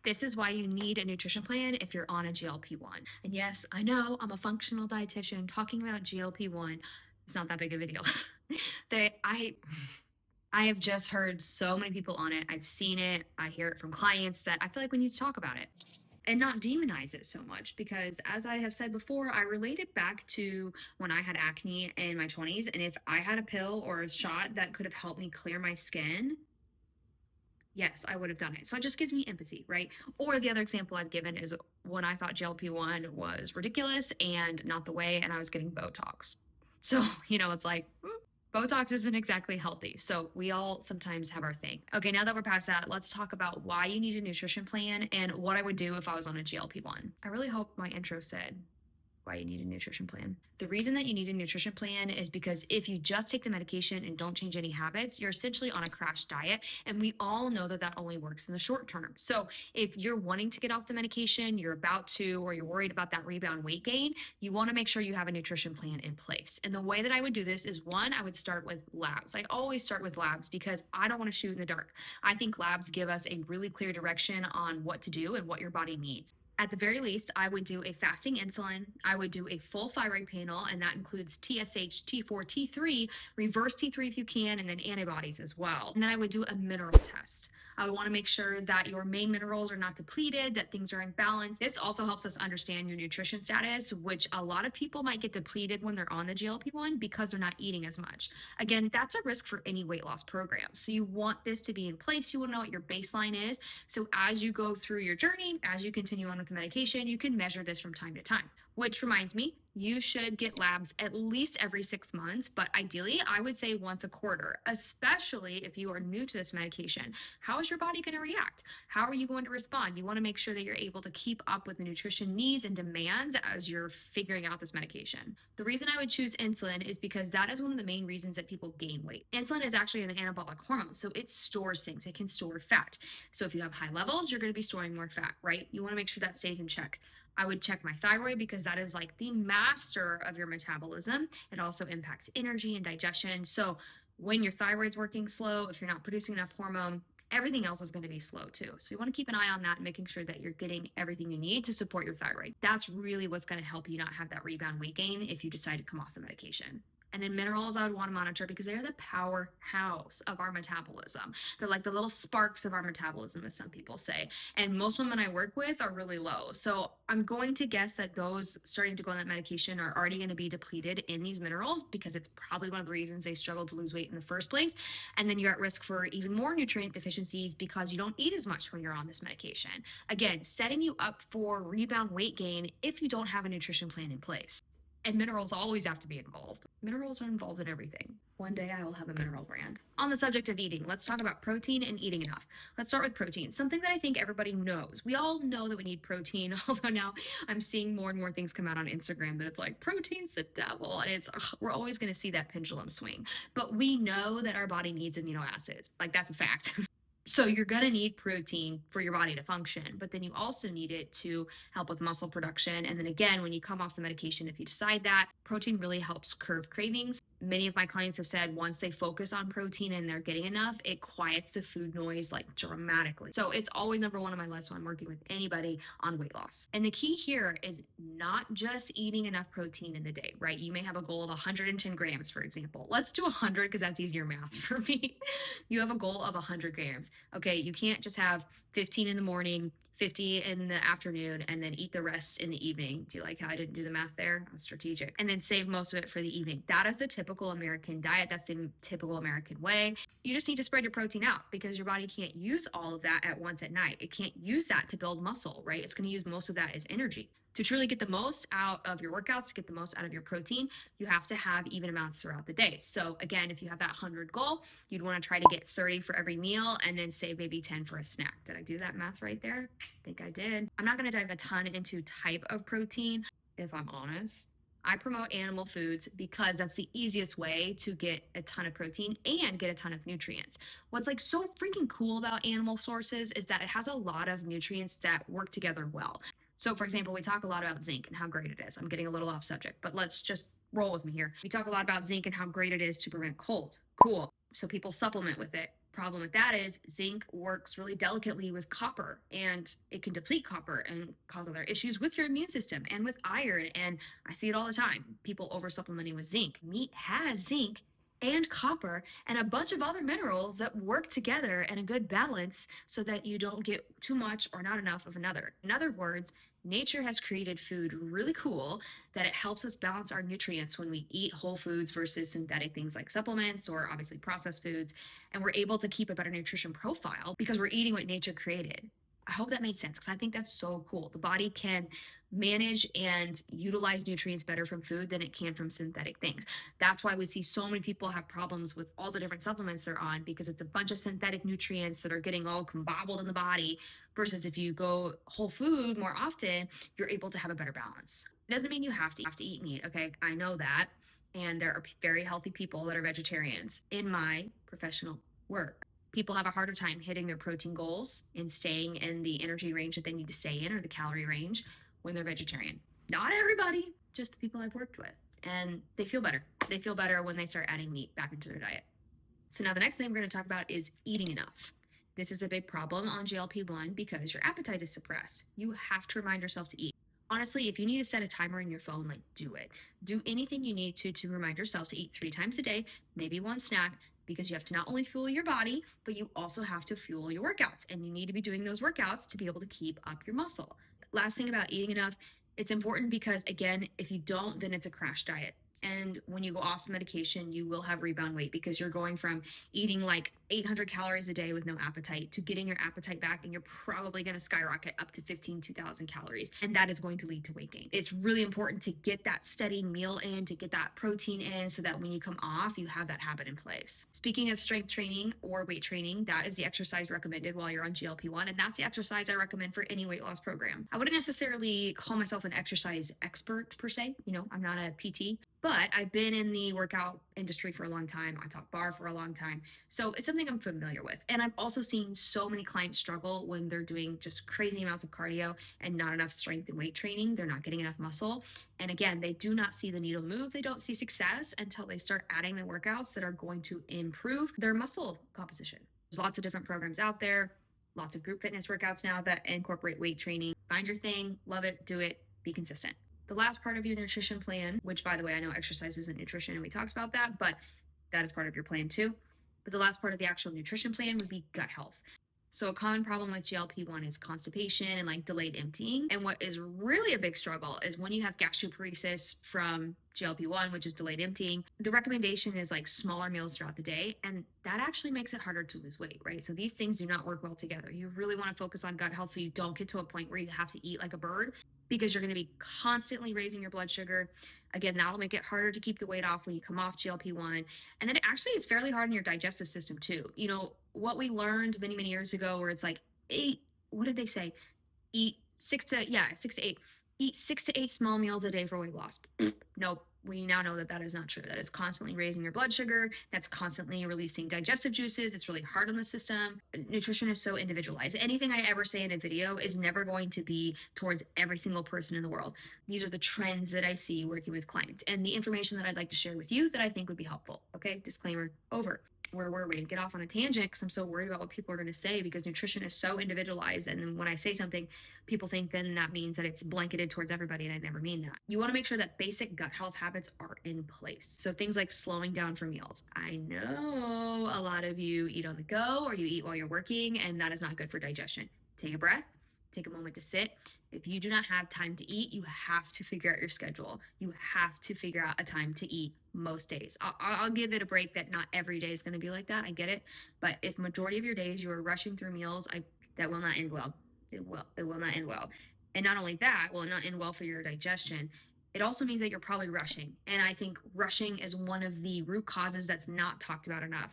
This is why you need a nutrition plan if you're on a GLP-1. And yes, I know I'm a functional dietitian talking about GLP-1. It's not that big of a deal. they, I have just heard so many people on it. I've seen it. I hear it from clients that I feel like we need to talk about it and not demonize it so much because, as I have said before, I relate it back to when I had acne in my 20s. And if I had a pill or a shot that could have helped me clear my skin, yes, I would have done it. So it just gives me empathy, right? Or the other example I've given is when I thought GLP-1 was ridiculous and not the way, and I was getting Botox. So, it's like, Botox isn't exactly healthy. So we all sometimes have our thing. Okay, now that we're past that, let's talk about why you need a nutrition plan and what I would do if I was on a GLP-1. I really hope my intro said why you need a nutrition plan. The reason that you need a nutrition plan is because if you just take the medication and don't change any habits, you're essentially on a crash diet. And we all know that that only works in the short term. So if you're wanting to get off the medication, you're about to, or you're worried about that rebound weight gain, you want to make sure you have a nutrition plan in place. And the way that I would do this is one, I would start with labs. I always start with labs because I don't want to shoot in the dark. I think labs give us a really clear direction on what to do and what your body needs. At the very least, I would do a fasting insulin. I would do a full thyroid panel, and that includes TSH, T4, T3, reverse T3 if you can, and then antibodies as well. And then I would do a mineral test. I would want to make sure that your main minerals are not depleted, that things are in balance. This also helps us understand your nutrition status, which a lot of people might get depleted when they're on the GLP-1 because they're not eating as much. Again, that's a risk for any weight loss program. So you want this to be in place. You want to know what your baseline is. So as you go through your journey, as you continue on with the medication, you can measure this from time to time. Which reminds me, you should get labs at least every 6 months, but ideally, I would say once a quarter, especially if you are new to this medication. How is your body going to react? How are you going to respond? You want to make sure that you're able to keep up with the nutrition needs and demands as you're figuring out this medication. The reason I would choose insulin is because that is one of the main reasons that people gain weight. Insulin is actually an anabolic hormone, so it stores things. It can store fat. So if you have high levels, you're going to be storing more fat, right? You want to make sure that stays in check. I would check my thyroid because that is like the master of your metabolism. It also impacts energy and digestion. So when your thyroid's working slow, if you're not producing enough hormone, everything else is going to be slow too. So you want to keep an eye on that and making sure that you're getting everything you need to support your thyroid. That's really what's going to help you not have that rebound weight gain if you decide to come off the medication. And then minerals I would want to monitor because they're the powerhouse of our metabolism. They're like the little sparks of our metabolism, as some people say. And most women I work with are really low. So I'm going to guess that those starting to go on that medication are already going to be depleted in these minerals because it's probably one of the reasons they struggle to lose weight in the first place. And then you're at risk for even more nutrient deficiencies because you don't eat as much when you're on this medication. Again, setting you up for rebound weight gain if you don't have a nutrition plan in place. And minerals always have to be involved. Minerals are involved in everything. One day I will have a mineral brand. On the subject of eating, let's talk about protein and eating enough. Let's start with protein, something that I think everybody knows. We all know that we need protein, although now I'm seeing more and more things come out on Instagram that it's like protein's the devil. And we're always going to see that pendulum swing. But we know that our body needs amino acids. Like, that's a fact. So you're going to need protein for your body to function, but then you also need it to help with muscle production. And then again, when you come off the medication, if you decide that, protein really helps curb cravings. Many of my clients have said once they focus on protein and they're getting enough, it quiets the food noise like dramatically. So it's always number one on my list when I'm working with anybody on weight loss. And the key here is not just eating enough protein in the day, right? You may have a goal of 110 grams, for example. Let's do 100 because that's easier math for me. You have a goal of 100 grams. Okay, you can't just have 15 in the morning, 50 in the afternoon, and then eat the rest in the evening. Do you like how I didn't do the math there? I'm strategic. And then save most of it for the evening. That is the typical American diet. That's the typical American way. You just need to spread your protein out because your body can't use all of that at once at night. It can't use that to build muscle, right? It's going to use most of that as energy. To truly get the most out of your workouts, to get the most out of your protein, you have to have even amounts throughout the day. So again, if you have that 100 goal, you'd want to try to get 30 for every meal and then save maybe 10 for a snack. Did I do that math right there? I think I did. I'm not going to dive a ton into type of protein, if I'm honest. I promote animal foods because that's the easiest way to get a ton of protein and get a ton of nutrients. What's like so freaking cool about animal sources is that it has a lot of nutrients that work together well. So for example, we talk a lot about zinc and how great it is. I'm getting a little off subject, but let's just roll with me here. We talk a lot about zinc and how great it is to prevent colds. Cool. So people supplement with it. Problem with that is zinc works really delicately with copper, and it can deplete copper and cause other issues with your immune system and with iron. And I see it all the time, people over supplementing with zinc. Meat has zinc and copper and a bunch of other minerals that work together in a good balance so that you don't get too much or not enough of another. In other words, nature has created food really cool that it helps us balance our nutrients when we eat whole foods versus synthetic things like supplements or obviously processed foods. And we're able to keep a better nutrition profile because we're eating what nature created. I hope that made sense because I think that's so cool. The body can manage and utilize nutrients better from food than it can from synthetic things. That's why we see so many people have problems with all the different supplements they're on, because it's a bunch of synthetic nutrients that are getting all combobbled in the body. Versus if you go whole food more often, you're able to have a better balance. It doesn't mean you have to eat meat, okay? I know that. And there are very healthy people that are vegetarians in my professional work. People have a harder time hitting their protein goals and staying in the energy range that they need to stay in, or the calorie range, when they're vegetarian. Not everybody, just the people I've worked with. And they feel better. They feel better when they start adding meat back into their diet. So now the next thing we're going to talk about is eating enough. This is a big problem on GLP-1 because your appetite is suppressed. You have to remind yourself to eat. Honestly, if you need to set a timer in your phone, like, do it. Do anything you need to remind yourself to eat 3 times a day, maybe one snack, because you have to not only fuel your body, but you also have to fuel your workouts. And you need to be doing those workouts to be able to keep up your muscle. Last thing about eating enough, it's important because, again, if you don't, then it's a crash diet. And when you go off medication, you will have rebound weight because you're going from eating like 800 calories a day with no appetite to getting your appetite back, and you're probably going to skyrocket up to 2,000 calories. And that is going to lead to weight gain. It's really important to get that steady meal in, to get that protein in, so that when you come off, you have that habit in place. Speaking of strength training or weight training, that is the exercise recommended while you're on GLP-1. And that's the exercise I recommend for any weight loss program. I wouldn't necessarily call myself an exercise expert per se. I'm not a PT. But I've been in the workout industry for a long time. I taught bar for a long time. So it's something I'm familiar with. And I've also seen so many clients struggle when they're doing just crazy amounts of cardio and not enough strength and weight training. They're not getting enough muscle. And again, they do not see the needle move. They don't see success until they start adding the workouts that are going to improve their muscle composition. There's lots of different programs out there, lots of group fitness workouts now that incorporate weight training. Find your thing, love it, do it, be consistent. The last part of your nutrition plan, which, by the way, I know exercise isn't nutrition and we talked about that, but that is part of your plan too. But the last part of the actual nutrition plan would be gut health. So a common problem with GLP-1 is constipation and like delayed emptying. And what is really a big struggle is when you have gastroparesis from GLP-1, which is delayed emptying, the recommendation is like smaller meals throughout the day. And that actually makes it harder to lose weight, right? So these things do not work well together. You really want to focus on gut health so you don't get to a point where you have to eat like a bird, because you're going to be constantly raising your blood sugar. Again, that'll make it harder to keep the weight off when you come off GLP-1. And then it actually is fairly hard on your digestive system too. What we learned many, many years ago, where it's like what did they say? Eat 6 to 8. Eat 6 to 8 small meals a day for weight loss. Nope. We now know that that is not true. That is constantly raising your blood sugar. That's constantly releasing digestive juices. It's really hard on the system. Nutrition is so individualized. Anything I ever say in a video is never going to be towards every single person in the world. These are the trends that I see working with clients and the information that I'd like to share with you that I think would be helpful. Okay, disclaimer over. Where were we? Get off on a tangent because I'm so worried about what people are going to say, because nutrition is so individualized. And then when I say something, people think then that means that it's blanketed towards everybody, and I never mean that. You want to make sure that basic gut health habits are in place. So things like slowing down for meals. I know a lot of you eat on the go or you eat while you're working, and that is not good for digestion. Take a breath, take a moment to sit. If you do not have time to eat, you have to figure out your schedule. You have to figure out a time to eat most days. I'll give it a break that not every day is going to be like that. I get it. But if majority of your days you are rushing through meals, that will not end well. It will not end well. And not only that, will it not end well for your digestion, it also means that you're probably rushing. And I think rushing is one of the root causes that's not talked about enough.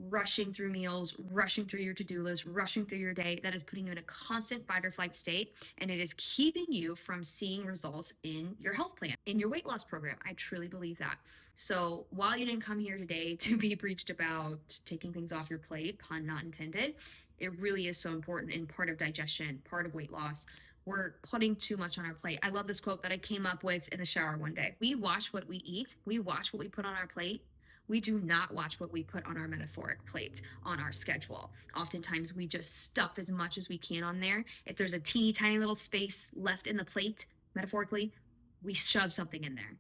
Rushing through meals, rushing through your to-do list, rushing through your day, that is putting you in a constant fight or flight state, and it is keeping you from seeing results in your health plan, in your weight loss program. I truly believe that. So while you didn't come here today to be preached about taking things off your plate, pun not intended, it really is so important in part of digestion, part of weight loss. We're putting too much on our plate. I love this quote that I came up with in the shower one day. We watch what we eat. We watch what we put on our plate. We do not watch what we put on our metaphoric plate on our schedule. Oftentimes, we just stuff as much as we can on there. If there's a teeny tiny little space left in the plate, metaphorically, we shove something in there.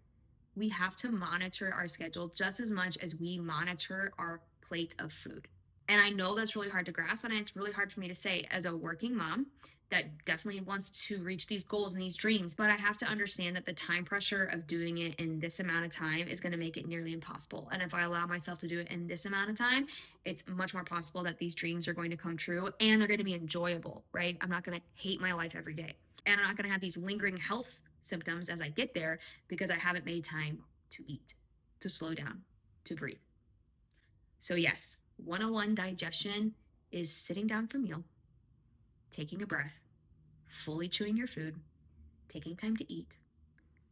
We have to monitor our schedule just as much as we monitor our plate of food. And I know that's really hard to grasp, and it's really hard for me to say as a working mom that definitely wants to reach these goals and these dreams. But I have to understand that the time pressure of doing it in this amount of time is going to make it nearly impossible. And if I allow myself to do it in this amount of time, it's much more possible that these dreams are going to come true and they're going to be enjoyable, right? I'm not going to hate my life every day. And I'm not going to have these lingering health symptoms as I get there because I haven't made time to eat, to slow down, to breathe. So, yes, 101 digestion is sitting down for meal, taking a breath, fully chewing your food, taking time to eat,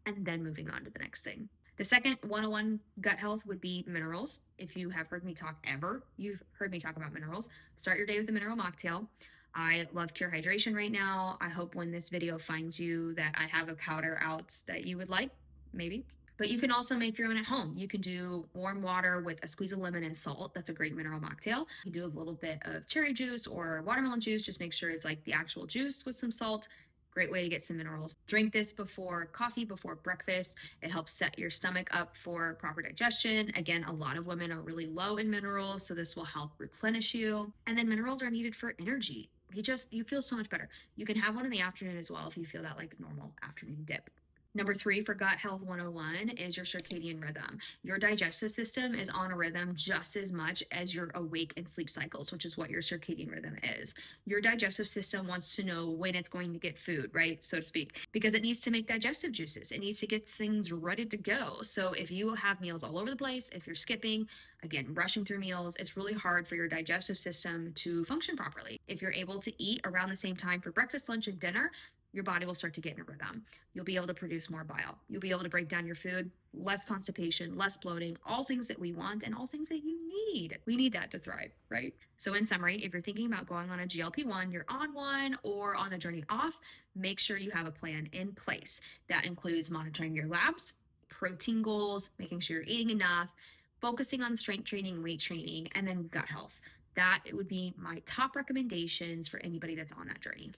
and then moving on to the next thing. The second 101 gut health would be minerals. If you have heard me talk ever, you've heard me talk about minerals. Start your day with a mineral mocktail. I love Cure Hydration right now. I hope when this video finds you that I have a powder out that you would like, maybe. But you can also make your own at home. You can do warm water with a squeeze of lemon and salt. That's a great mineral mocktail. You do a little bit of cherry juice or watermelon juice. Just make sure it's like the actual juice with some salt. Great way to get some minerals. Drink this before coffee, before breakfast. It helps set your stomach up for proper digestion. Again, a lot of women are really low in minerals, so this will help replenish you. And then minerals are needed for energy. You feel so much better. You can have one in the afternoon as well if you feel that like normal afternoon dip. Number 3 for Gut Health 101 is your circadian rhythm. Your digestive system is on a rhythm just as much as your awake and sleep cycles, which is what your circadian rhythm is. Your digestive system wants to know when it's going to get food, right, so to speak, because it needs to make digestive juices. It needs to get things ready to go. So if you have meals all over the place, if you're skipping, again, rushing through meals, it's really hard for your digestive system to function properly. If you're able to eat around the same time for breakfast, lunch, and dinner, your body will start to get in a rhythm. You'll be able to produce more bile. You'll be able to break down your food, less constipation, less bloating, all things that we want and all things that you need. We need that to thrive, right? So in summary, if you're thinking about going on a GLP-1, you're on one or on the journey off, make sure you have a plan in place. That includes monitoring your labs, protein goals, making sure you're eating enough, focusing on strength training, weight training, and then gut health. That would be my top recommendations for anybody that's on that journey.